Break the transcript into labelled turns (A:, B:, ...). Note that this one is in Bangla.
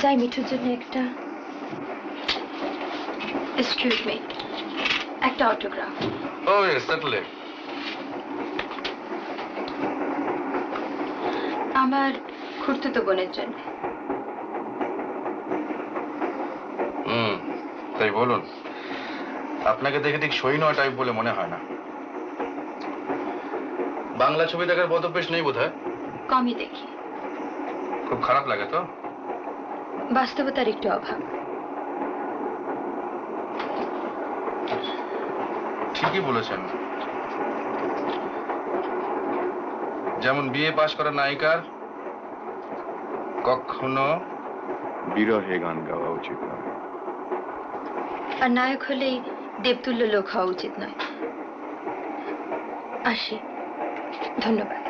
A: যাই মিঠুর জন্য একটা এক্সকিউজ মি একটা অটোগ্রাফ
B: ও ইয়েস সার্টেনলি
A: আমার খুড়তুতো বোনের জন্য
B: তাই বলুন আপনাকে দেখে ঠিক সই নয় টাইপ বলে মনে হয় না বাংলা ছবি দেখার বদভ্যাস নেই বোধহয়
A: কমই দেখি
B: খুব খারাপ লাগে তো
A: বাস্তবতার একটু অভাব
B: ঠিকই বলেছেন যেমন বিএ পাশ করা নায়িকার কখনো
C: বিরহে গান গাওয়া উচিত নয়
A: আর নায়ক হলেই দেবতুল্য লোক হওয়া উচিত নয় আসি ধন্যবাদ